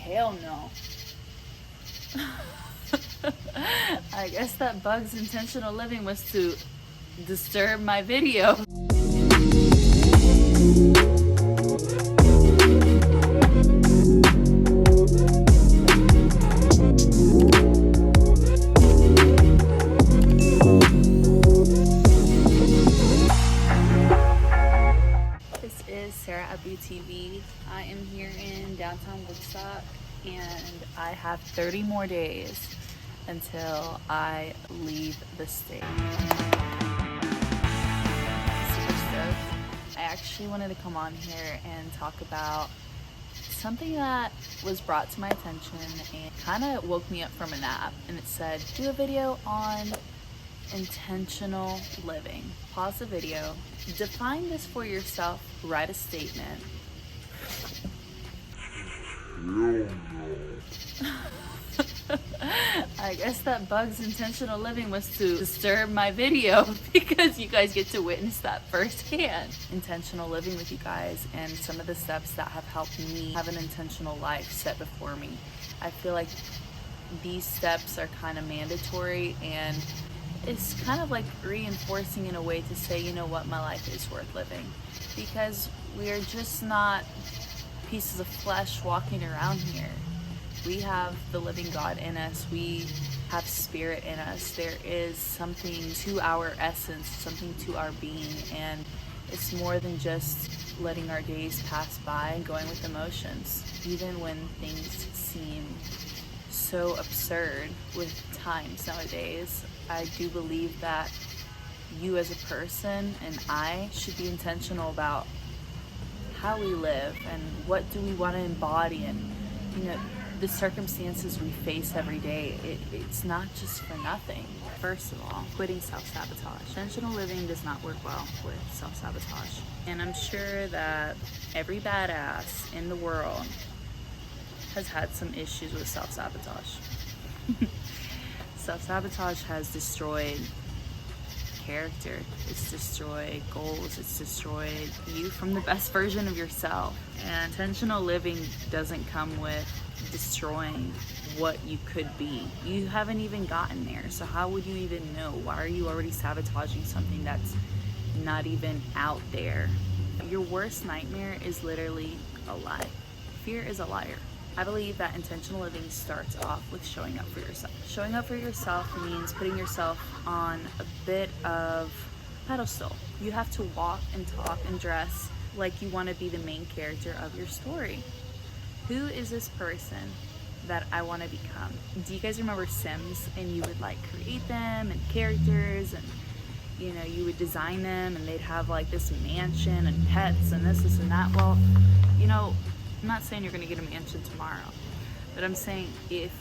hell no. I guess that bug's intentional living was to disturb my video. TV. I am here in downtown Woodstock and I have 30 more days until I leave the state. Super stoked. I actually wanted to come on here and talk about something that was brought to my attention and kind of woke me up from a nap, and it said do a video on intentional living. Pause the video, define this for yourself, write a statement. I guess that bug's intentional living was to disturb my video because you guys get to witness that firsthand. Intentional living with you guys and some of the steps that have helped me have an intentional life set before me. I feel like these steps are kind of mandatory, and it's kind of like reinforcing in a way to say, you know what, my life is worth living, because we are just not pieces of flesh walking around here. We have the living God in us. We have spirit in us. There is something to our essence, something to our being, and it's more than just letting our days pass by and going with emotions. Even when things seem so absurd with times nowadays, I do believe that you as a person and I should be intentional about how we live and what do we want to embody, and you know, the circumstances we face every day, it's not just for nothing. First of all, quitting self-sabotage. Intentional living does not work well with self-sabotage, and I'm sure that every badass in the world has had some issues with self-sabotage. Self-sabotage has destroyed character, it's destroyed goals, it's destroyed you from the best version of yourself. And intentional living doesn't come with destroying what you could be. You haven't even gotten there, so how would you even know? Why are you already sabotaging something that's not even out there? Your worst nightmare is literally a lie. Fear is a liar. I believe that intentional living starts off with showing up for yourself. Showing up for yourself means putting yourself on a bit of pedestal. You have to walk and talk and dress like you want to be the main character of your story. Who is this person that I want to become? Do you guys remember Sims? And you would like create them and characters, and you know, you would design them and they'd have like this mansion and pets and this and that. Well, you know, I'm not saying you're going to get a mansion tomorrow, but I'm saying if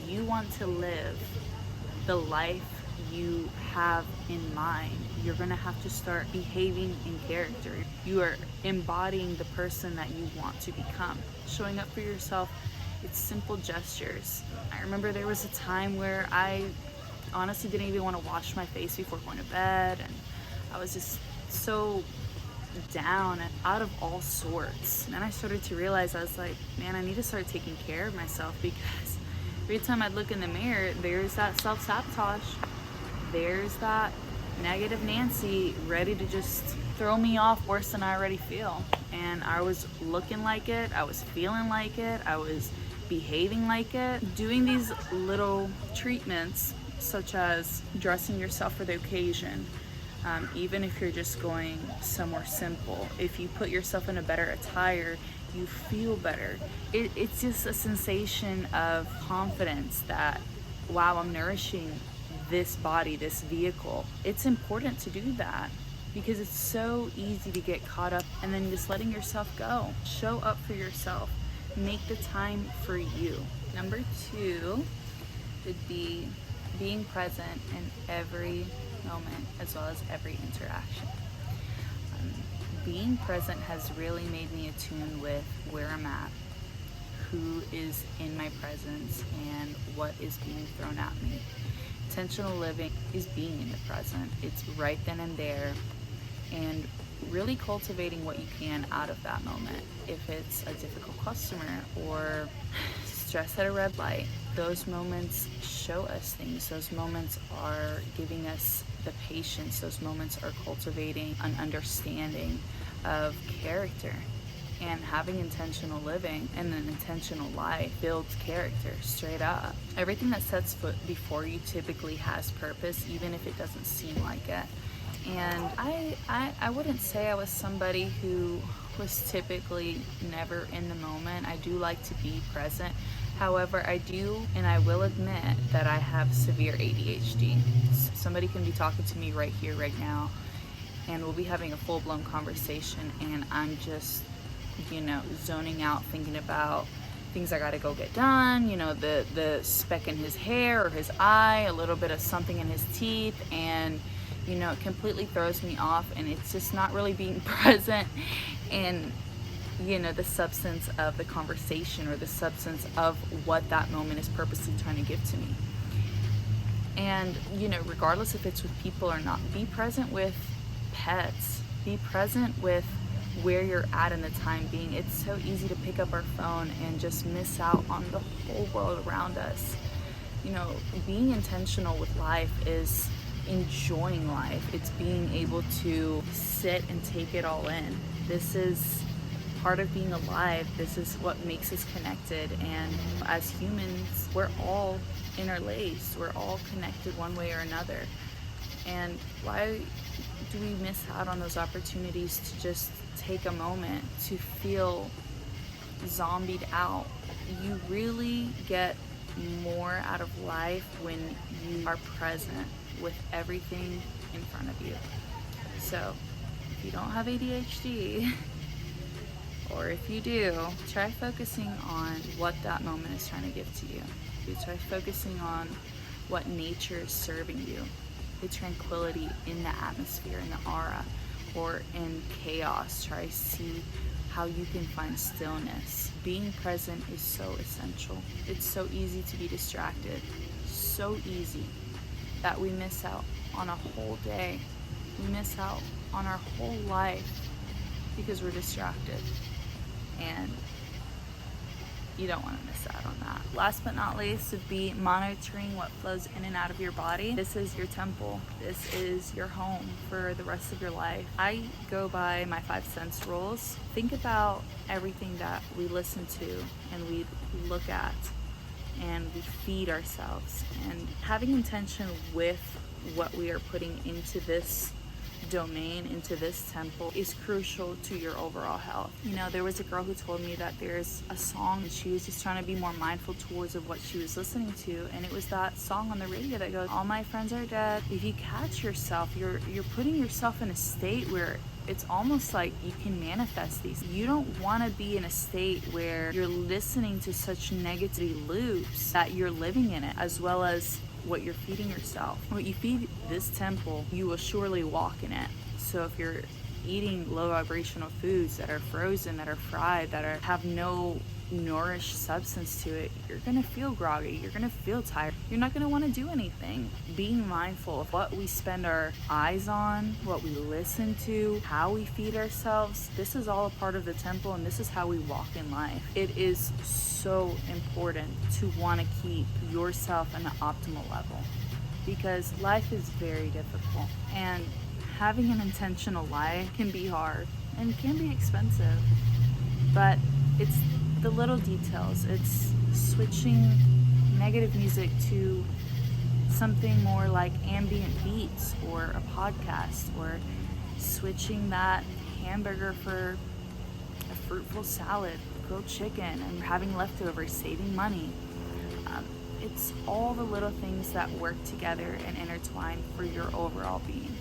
you want to live the life you have in mind, you're going to have to start behaving in character. You are embodying the person that you want to become. Showing up for yourself, it's simple gestures. I remember there was a time where I honestly didn't even want to wash my face before going to bed, and I was just so down and out of all sorts. And then I started to realize, I was like, man, I need to start taking care of myself, because every time I'd look in the mirror, there's that self-sabotage. There's that negative Nancy ready to just throw me off worse than I already feel. And I was looking like it, I was feeling like it, I was behaving like it. Doing these little treatments, such as dressing yourself for the occasion, even if you're just going somewhere simple, if you put yourself in a better attire, you feel better. It's just a sensation of confidence that, wow, I'm nourishing this body, this vehicle. It's important to do that because it's so easy to get caught up and then just letting yourself go. Show up for yourself. Make the time for you. Number 2 would be being present in every moment as well as every interaction. Being present has really made me attuned with where I'm at, who is in my presence, and what is being thrown at me. Intentional living is being in the present. It's right then and there. And really cultivating what you can out of that moment. If it's a difficult customer or stress at a red light, those moments show us things. Those moments are giving us the patience. Those moments are cultivating an understanding of character. And having intentional living and an intentional life builds character, straight up. Everything that sets foot before you typically has purpose, even if it doesn't seem like it. And I wouldn't say I was somebody who was typically never in the moment. I do like to be present. However, I do and I will admit that I have severe ADHD. Somebody can be talking to me right here, right now, and we'll be having a full-blown conversation, and I'm just, zoning out, thinking about things I gotta go get done, the speck in his hair or his eye, a little bit of something in his teeth, and it completely throws me off, and it's just not really being present in the substance of the conversation or the substance of what that moment is purposely trying to give to me. And regardless if it's with people or not, be present with pets, be present with where you're at in the time being. It's so easy to pick up our phone and just miss out on the whole world around us. Being intentional with life is enjoying life. It's being able to sit and take it all in. This is part of being alive. This is what makes us connected. And as humans, we're all interlaced. We're all connected one way or another. And why do we miss out on those opportunities to just take a moment to feel zombied out? You really get more out of life when you are present with everything in front of you. So if you don't have ADHD, or if you do, try focusing on what that moment is trying to give to you. You try focusing on what nature is serving you, the tranquility in the atmosphere, in the aura, or in chaos. Try to see how you can find stillness. Being present is so essential. It's so easy to be distracted, so easy that we miss out on a whole day. We miss out on our whole life because we're distracted. And you don't want to miss out on that. Last but not least would be monitoring what flows in and out of your body. This is your temple. This is your home for the rest of your life. I go by my 5 sense rules. Think about everything that we listen to and we look at and we feed ourselves. And having intention with what we are putting into this domain, into this temple, is crucial to your overall health. There was a girl who told me that there's a song and she was just trying to be more mindful towards of what she was listening to, and it was that song on the radio that goes, "All my friends are dead." If you catch yourself, you're putting yourself in a state where it's almost like you can manifest these. You don't want to be in a state where you're listening to such negativity loops that you're living in it, as well as what you're feeding yourself. What you feed this temple, you will surely walk in it. So if you're eating low vibrational foods that are frozen, that are fried, that have no nourished substance to it, you're gonna feel groggy, you're gonna feel tired, you're not gonna want to do anything. Being mindful of what we spend our eyes on, what we listen to, how we feed ourselves, this is all a part of the temple, and this is how we walk in life. It is so important to want to keep yourself in the optimal level, because life is very difficult, and having an intentional life can be hard and can be expensive, but it's the little details. It's switching negative music to something more like ambient beats or a podcast, or switching that hamburger for a fruitful salad, grilled chicken, and having leftovers, saving money. It's all the little things that work together and intertwine for your overall being.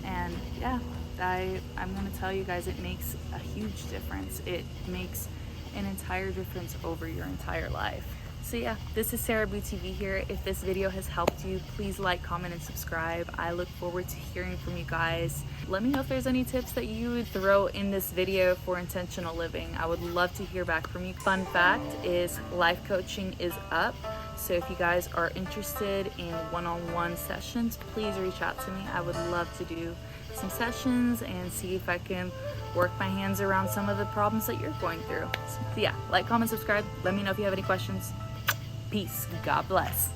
And yeah, I'm going to tell you guys, it makes a huge difference. It makes an entire difference over your entire life. So yeah, this is Sarah Boo TV here. If this video has helped you, please like, comment, and subscribe. I look forward to hearing from you guys. Let me know if there's any tips that you would throw in this video for intentional living. I would love to hear back from you. Fun fact is, life coaching is up. So if you guys are interested in one-on-one sessions, please reach out to me. I would love to do some sessions and see if I can work my hands around some of the problems that you're going through. So yeah, like, comment, subscribe. Let me know if you have any questions. Peace. God bless.